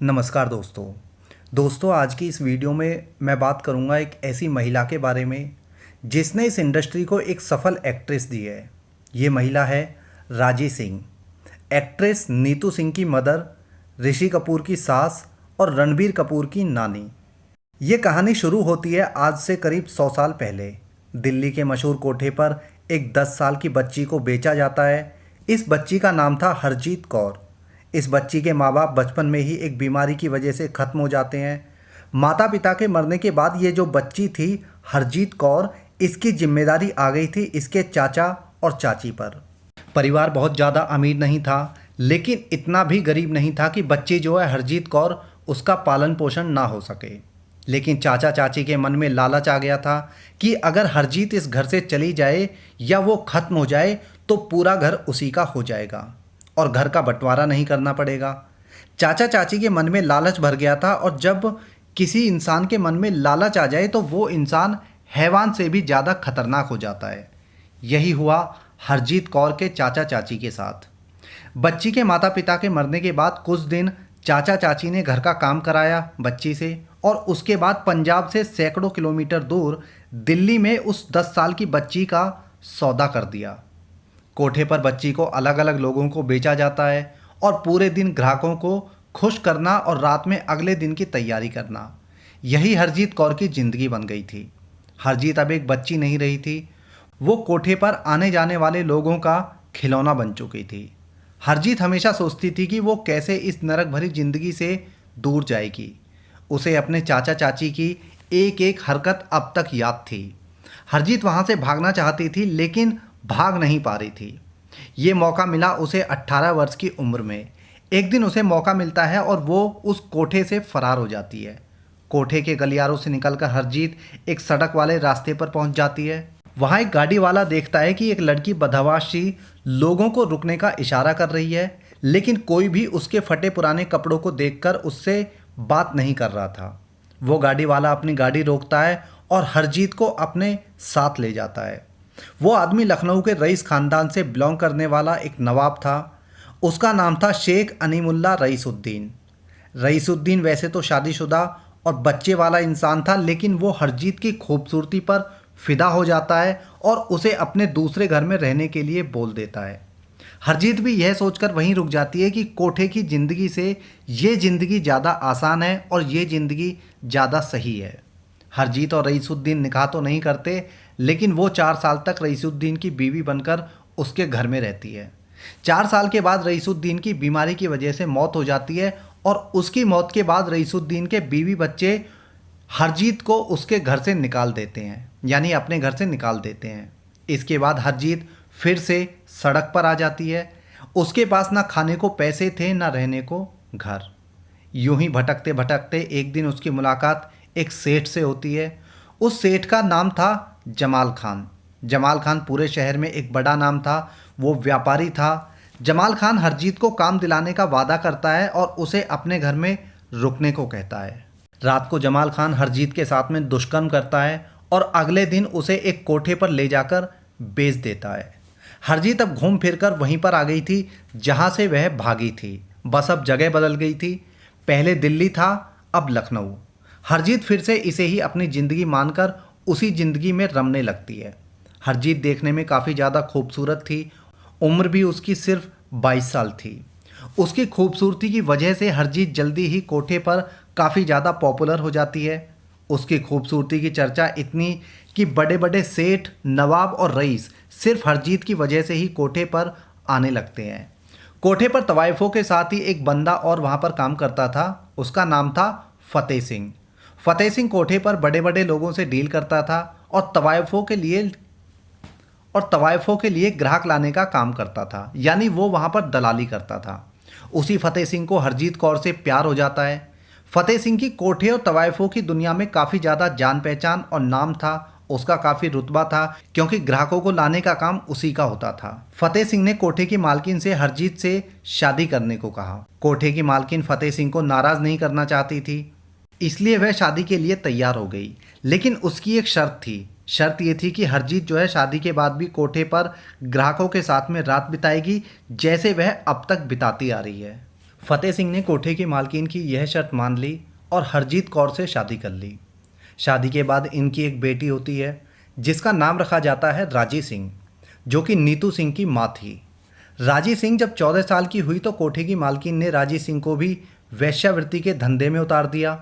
नमस्कार दोस्तों आज की इस वीडियो में मैं बात करूंगा एक ऐसी महिला के बारे में जिसने इस इंडस्ट्री को एक सफल एक्ट्रेस दी है। ये महिला है राजी सिंह। एक्ट्रेस नीतू सिंह की मदर, ऋषि कपूर की सास और रणबीर कपूर की नानी। ये कहानी शुरू होती है आज से करीब 100 साल पहले। दिल्ली के मशहूर कोठे पर एक 10 साल की बच्ची को बेचा जाता है। इस बच्ची का नाम था हरजीत कौर। इस बच्ची के माँ बाप बचपन में ही एक बीमारी की वजह से ख़त्म हो जाते हैं। माता पिता के मरने के बाद ये जो बच्ची थी हरजीत कौर, इसकी जिम्मेदारी आ गई थी इसके चाचा और चाची पर। परिवार बहुत ज़्यादा अमीर नहीं था, लेकिन इतना भी गरीब नहीं था कि बच्ची जो है हरजीत कौर उसका पालन पोषण ना हो सके। लेकिन चाचा चाची के मन में लालच आ गया था कि अगर हरजीत इस घर से चली जाए या वो ख़त्म हो जाए तो पूरा घर उसी का हो जाएगा और घर का बंटवारा नहीं करना पड़ेगा। चाचा चाची के मन में लालच भर गया था, और जब किसी इंसान के मन में लालच आ जाए तो वो इंसान हैवान से भी ज़्यादा खतरनाक हो जाता है। यही हुआ हरजीत कौर के चाचा चाची के साथ। बच्ची के माता पिता के मरने के बाद कुछ दिन चाचा चाची ने घर का काम कराया बच्ची से, और उसके बाद पंजाब से सैकड़ों किलोमीटर दूर दिल्ली में उस 10 साल की बच्ची का सौदा कर दिया। कोठे पर बच्ची को अलग अलग लोगों को बेचा जाता है और पूरे दिन ग्राहकों को खुश करना और रात में अगले दिन की तैयारी करना, यही हरजीत कौर की ज़िंदगी बन गई थी। हरजीत अब एक बच्ची नहीं रही थी, वो कोठे पर आने जाने वाले लोगों का खिलौना बन चुकी थी। हरजीत हमेशा सोचती थी कि वो कैसे इस नरक भरी ज़िंदगी से दूर जाएगी। उसे अपने चाचा चाची की एक एक हरकत अब तक याद थी। हरजीत वहाँ से भागना चाहती थी, लेकिन भाग नहीं पा रही थी। ये मौका मिला उसे 18 वर्ष की उम्र में। एक दिन उसे मौका मिलता है और वो उस कोठे से फरार हो जाती है। कोठे के गलियारों से निकलकर हरजीत एक सड़क वाले रास्ते पर पहुंच जाती है। वहां एक गाड़ी वाला देखता है कि एक लड़की बदहवास सी लोगों को रुकने का इशारा कर रही है, लेकिन कोई भी उसके फटे पुराने कपड़ों को देखकर उससे बात नहीं कर रहा था। वो गाड़ी वाला अपनी गाड़ी रोकता है और हरजीत को अपने साथ ले जाता है। वो आदमी लखनऊ के रईस ख़ानदान से बिलोंग करने वाला एक नवाब था। उसका नाम था शेख अनीमुल्ला रईसुद्दीन। रईसुद्दीन वैसे तो शादीशुदा और बच्चे वाला इंसान था, लेकिन वो हरजीत की खूबसूरती पर फिदा हो जाता है और उसे अपने दूसरे घर में रहने के लिए बोल देता है। हरजीत भी यह सोचकर वहीं रुक जाती है कि कोठे की ज़िंदगी से ये ज़िंदगी ज़्यादा आसान है और ये ज़िंदगी ज़्यादा सही है। हरजीत और रईसुद्दीन निकाह तो नहीं करते, लेकिन वो 4 साल तक रईसुद्दीन की बीवी बनकर उसके घर में रहती है। 4 साल के बाद रईसुद्दीन की बीमारी की वजह से मौत हो जाती है, और उसकी मौत के बाद रईसुद्दीन के बीवी बच्चे हरजीत को उसके घर से निकाल देते हैं, यानी अपने घर से निकाल देते हैं। इसके बाद हरजीत फिर से सड़क पर आ जाती है। उसके पास ना खाने को पैसे थे, ना रहने को घर। यूं ही भटकते भटकते एक दिन उसकी मुलाकात एक सेठ से होती है। उस सेठ का नाम था जमाल खान। जमाल खान पूरे शहर में एक बड़ा नाम था, वो व्यापारी था। जमाल खान हरजीत को काम दिलाने का वादा करता है और उसे अपने घर में रुकने को कहता है। रात को जमाल खान हरजीत के साथ में दुष्कर्म करता है और अगले दिन उसे एक कोठे पर ले जाकर बेच देता है। हरजीत अब घूम फिर कर वहीं पर आ गई थी जहाँ से वह भागी थी, बस अब जगह बदल गई थी। पहले दिल्ली था, अब लखनऊ। हरजीत फिर से इसे ही अपनी ज़िंदगी मानकर उसी ज़िंदगी में रमने लगती है। हरजीत देखने में काफ़ी ज़्यादा खूबसूरत थी। उम्र भी उसकी सिर्फ 22 साल थी। उसकी खूबसूरती की वजह से हरजीत जल्दी ही कोठे पर काफ़ी ज़्यादा पॉपुलर हो जाती है। उसकी खूबसूरती की चर्चा इतनी कि बड़े बड़े सेठ, नवाब और रईस सिर्फ हरजीत की वजह से ही कोठे पर आने लगते हैं। कोठे पर तवाइफों के साथ ही एक बंदा और वहाँ पर काम करता था। उसका नाम था फतेह सिंह। फतेह सिंह कोठे पर बड़े बड़े लोगों से डील करता था और तवाइफों के लिए ग्राहक लाने का काम करता था, यानी वो वहाँ पर दलाली करता था। उसी फतेह सिंह को हरजीत कौर से प्यार हो जाता है। फतेह सिंह की कोठे और तवाइफों की दुनिया में काफ़ी ज़्यादा जान पहचान और नाम था। उसका काफ़ी रुतबा था, क्योंकि ग्राहकों को लाने का काम उसी का होता था। फतेह सिंह ने कोठे की मालकिन से हरजीत से शादी करने को कहा। कोठे की मालकिन फतेह सिंह को नाराज़ नहीं करना चाहती थी, इसलिए वह शादी के लिए तैयार हो गई। लेकिन उसकी एक शर्त थी। शर्त ये थी कि हरजीत जो है शादी के बाद भी कोठे पर ग्राहकों के साथ में रात बिताएगी, जैसे वह अब तक बिताती आ रही है। फतेह सिंह ने कोठे की मालकिन की यह शर्त मान ली और हरजीत कौर से शादी कर ली। शादी के बाद इनकी एक बेटी होती है जिसका नाम रखा जाता है राजी सिंह, जो कि नीतू सिंह की माँ थी। राजी सिंह जब 14 साल की हुई तो कोठे की मालकिन ने राजी सिंह को भी वेश्यावृत्ति के धंधे में उतार दिया।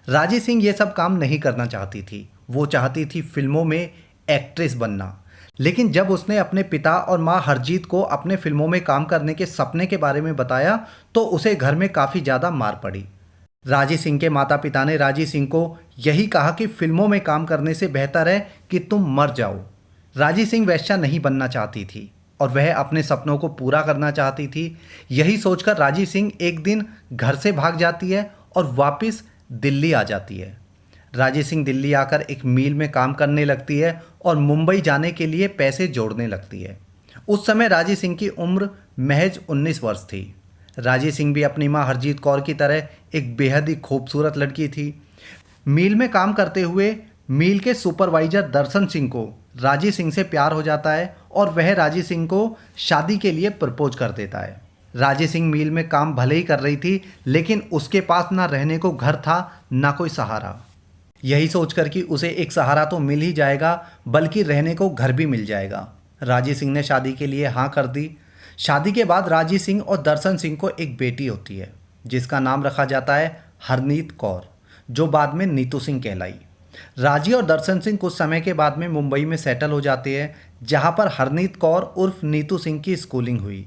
राजी सिंह ये सब काम नहीं करना चाहती थी, वो चाहती थी फिल्मों में एक्ट्रेस बनना। लेकिन जब उसने अपने पिता और माँ हरजीत को अपने फिल्मों में काम करने के सपने के बारे में बताया तो उसे घर में काफ़ी ज़्यादा मार पड़ी। राजी सिंह के माता पिता ने राजी सिंह को यही कहा कि फिल्मों में काम करने से बेहतर है कि तुम मर जाओ। राजी सिंह वेश्या नहीं बनना चाहती थी और वह अपने सपनों को पूरा करना चाहती थी। यही सोचकर राजी सिंह एक दिन घर से भाग जाती है और वापस दिल्ली आ जाती है। राजी सिंह दिल्ली आकर एक मिल में काम करने लगती है और मुंबई जाने के लिए पैसे जोड़ने लगती है। उस समय राजी सिंह की उम्र महज 19 वर्ष थी। राजी सिंह भी अपनी मां हरजीत कौर की तरह एक बेहद ही खूबसूरत लड़की थी। मिल में काम करते हुए मिल के सुपरवाइजर दर्शन सिंह को राजी सिंह से प्यार हो जाता है और वह राजी सिंह को शादी के लिए प्रपोज कर देता है। राजी सिंह मिल में काम भले ही कर रही थी, लेकिन उसके पास ना रहने को घर था ना कोई सहारा। यही सोचकर कि उसे एक सहारा तो मिल ही जाएगा बल्कि रहने को घर भी मिल जाएगा, राजी सिंह ने शादी के लिए हाँ कर दी। शादी के बाद राजी सिंह और दर्शन सिंह को एक बेटी होती है जिसका नाम रखा जाता है हरनीत कौर, जो बाद में नीतू सिंह कहलाई। राजी और दर्शन सिंह कुछ समय के बाद में मुंबई में सेटल हो जाते हैं, जहां पर हरनीत कौर उर्फ नीतू सिंह की स्कूलिंग हुई।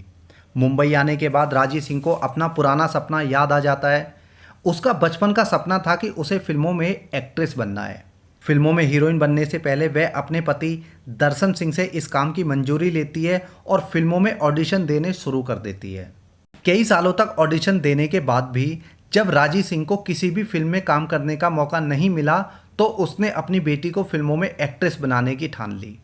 मुंबई आने के बाद राजी सिंह को अपना पुराना सपना याद आ जाता है। उसका बचपन का सपना था कि उसे फिल्मों में एक्ट्रेस बनना है। फिल्मों में हीरोइन बनने से पहले वह अपने पति दर्शन सिंह से इस काम की मंजूरी लेती है और फिल्मों में ऑडिशन देने शुरू कर देती है। कई सालों तक ऑडिशन देने के बाद भी जब राजी सिंह को किसी भी फिल्म में काम करने का मौका नहीं मिला तो उसने अपनी बेटी को फिल्मों में एक्ट्रेस बनाने की ठान ली।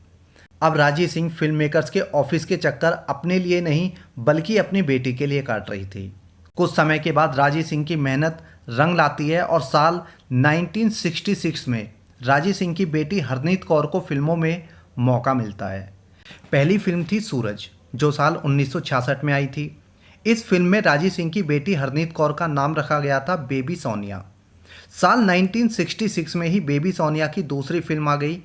अब राजी सिंह फिल्म मेकर्स के ऑफिस के चक्कर अपने लिए नहीं बल्कि अपनी बेटी के लिए काट रही थी। कुछ समय के बाद राजी सिंह की मेहनत रंग लाती है और साल 1966 में राजी सिंह की बेटी हरनीत कौर को फिल्मों में मौका मिलता है। पहली फिल्म थी सूरज, जो साल 1966 में आई थी। इस फिल्म में राजी सिंह की बेटी हरनीत कौर का नाम रखा गया था बेबी सोनिया। साल 1966 में ही बेबी सोनिया की दूसरी फिल्म आ गई,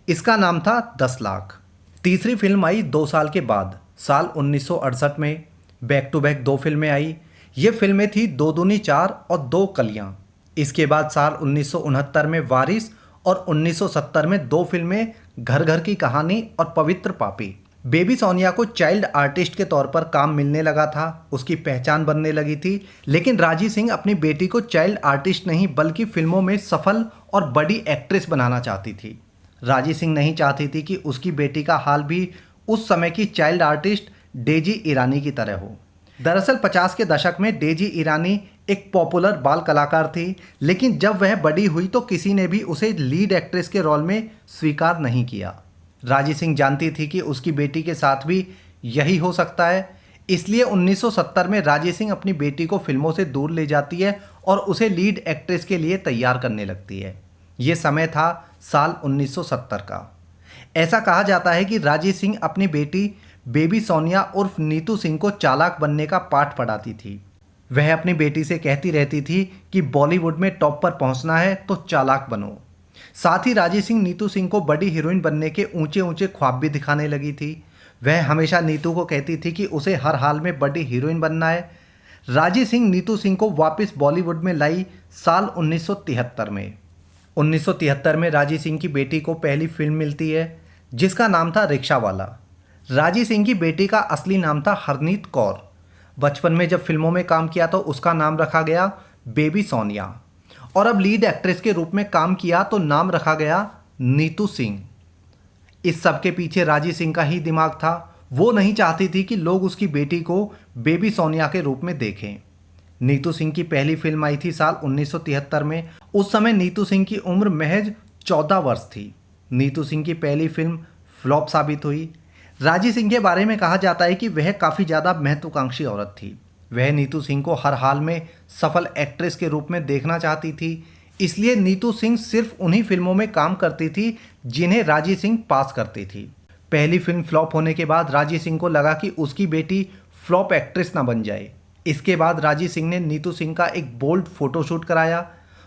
इसका नाम था 10 लाख। तीसरी फिल्म आई 2 साल के बाद, साल 1968 में। बैक टू बैक 2 फिल्में आई। ये फिल्में थी 2 दूनी 4 और 2 कलियां। इसके बाद साल 1969 में वारिस और 1970 में 2 फिल्में घर घर की कहानी और पवित्र पापी। बेबी सोनिया को चाइल्ड आर्टिस्ट के तौर पर काम मिलने लगा था, उसकी पहचान बनने लगी थी। लेकिन राजी सिंह अपनी बेटी को चाइल्ड आर्टिस्ट नहीं बल्कि फिल्मों में सफल और बड़ी एक्ट्रेस बनाना चाहती थी। राजी सिंह नहीं चाहती थी कि उसकी बेटी का हाल भी उस समय की चाइल्ड आर्टिस्ट डेजी ईरानी की तरह हो। दरअसल 50 के दशक में डेजी ईरानी एक पॉपुलर बाल कलाकार थी, लेकिन जब वह बड़ी हुई तो किसी ने भी उसे लीड एक्ट्रेस के रोल में स्वीकार नहीं किया। राजी सिंह जानती थी कि उसकी बेटी के साथ भी यही हो सकता है, इसलिए 1970 में राजी सिंह अपनी बेटी को फिल्मों से दूर ले जाती है और उसे लीड एक्ट्रेस के लिए तैयार करने लगती है। ये समय था साल 1970 का। ऐसा कहा जाता है कि राजी सिंह अपनी बेटी बेबी सोनिया उर्फ नीतू सिंह को चालाक बनने का पाठ पढ़ाती थी। वह अपनी बेटी से कहती रहती थी कि बॉलीवुड में टॉप पर पहुंचना है तो चालाक बनो। साथ ही राजी सिंह नीतू सिंह को बड़ी हीरोइन बनने के ऊंचे ऊंचे ख्वाब भी दिखाने लगी थी। वह हमेशा नीतू को कहती थी कि उसे हर हाल में बड़ी हीरोइन बनना है। राजी सिंह नीतू सिंह को वापस बॉलीवुड में लाई साल 1973 में। 1973 में राजी सिंह की बेटी को पहली फिल्म मिलती है जिसका नाम था रिक्शा वाला। राजी सिंह की बेटी का असली नाम था हरनीत कौर। बचपन में जब फिल्मों में काम किया तो उसका नाम रखा गया बेबी सोनिया और अब लीड एक्ट्रेस के रूप में काम किया तो नाम रखा गया नीतू सिंह। इस सब के पीछे राजी सिंह का ही दिमाग था। वो नहीं चाहती थी कि लोग उसकी बेटी को बेबी सोनिया के रूप में देखें। नीतू सिंह की पहली फिल्म आई थी साल 1973 में। उस समय नीतू सिंह की उम्र महज 14 वर्ष थी। नीतू सिंह की पहली फिल्म फ्लॉप साबित हुई। राजी सिंह के बारे में कहा जाता है कि वह काफ़ी ज़्यादा महत्वाकांक्षी औरत थी। वह नीतू सिंह को हर हाल में सफल एक्ट्रेस के रूप में देखना चाहती थी, इसलिए नीतू सिंह सिर्फ उन्हीं फिल्मों में काम करती थी जिन्हें राजी सिंह पास करती थी। पहली फिल्म फ्लॉप होने के बाद राजी सिंह को लगा कि उसकी बेटी फ्लॉप एक्ट्रेस ना बन जाए, इसके बाद राजी सिंह ने नीतू सिंह का एक बोल्ड फोटोशूट कराया।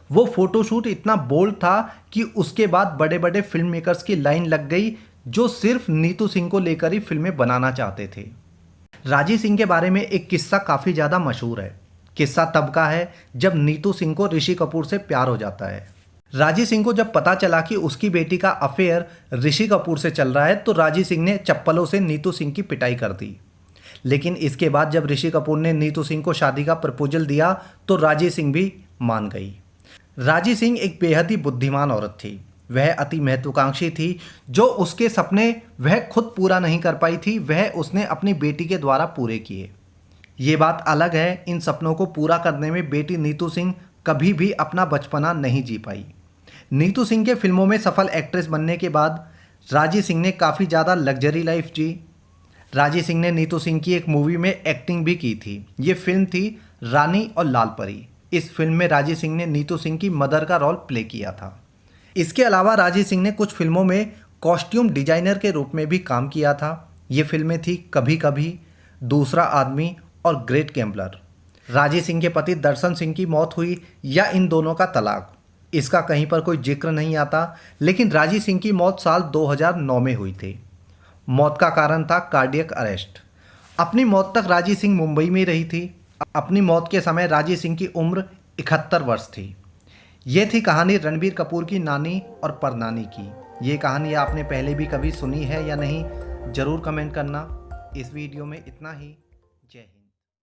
वो फोटोशूट इतना बोल्ड था कि उसके बाद बड़े बड़े फिल्म मेकर्स की लाइन लग गई जो सिर्फ नीतू सिंह को लेकर ही फिल्में बनाना चाहते थे। राजी सिंह के बारे में एक किस्सा काफ़ी ज़्यादा मशहूर है। किस्सा तब का है जब नीतू सिंह को ऋषि कपूर से प्यार हो जाता है। राजी सिंह को जब पता चला कि उसकी बेटी का अफेयर ऋषि कपूर से चल रहा है तो राजी सिंह ने चप्पलों से नीतू सिंह की पिटाई कर दी। लेकिन इसके बाद जब ऋषि कपूर ने नीतू सिंह को शादी का प्रपोजल दिया तो राजी सिंह भी मान गई। राजी सिंह एक बेहद ही बुद्धिमान औरत थी। वह अति महत्वाकांक्षी थी। जो उसके सपने वह खुद पूरा नहीं कर पाई थी वह उसने अपनी बेटी के द्वारा पूरे किए। ये बात अलग है, इन सपनों को पूरा करने में बेटी नीतू सिंह कभी भी अपना बचपना नहीं जी पाई। नीतू सिंह के फिल्मों में सफल एक्ट्रेस बनने के बाद राजी सिंह ने काफ़ी ज़्यादा लग्जरी लाइफ जी। राजी सिंह ने नीतू सिंह की एक मूवी में एक्टिंग भी की थी। ये फिल्म थी रानी और लाल परी। इस फिल्म में राजी सिंह ने नीतू सिंह की मदर का रोल प्ले किया था। इसके अलावा राजी सिंह ने कुछ फिल्मों में कॉस्ट्यूम डिजाइनर के रूप में भी काम किया था। ये फिल्में थी कभी कभी, दूसरा आदमी और ग्रेट गैम्बलर। राजी सिंह के पति दर्शन सिंह की मौत हुई या इन दोनों का तलाक, इसका कहीं पर कोई जिक्र नहीं आता। लेकिन राजी सिंह की मौत साल 2009 में हुई थी। मौत का कारण था कार्डियक अरेस्ट। अपनी मौत तक राजी सिंह मुंबई में रही थी। अपनी मौत के समय राजी सिंह की उम्र 71 वर्ष थी। ये थी कहानी रणबीर कपूर की नानी और परनानी की। ये कहानी आपने पहले भी कभी सुनी है या नहीं, ज़रूर कमेंट करना। इस वीडियो में इतना ही।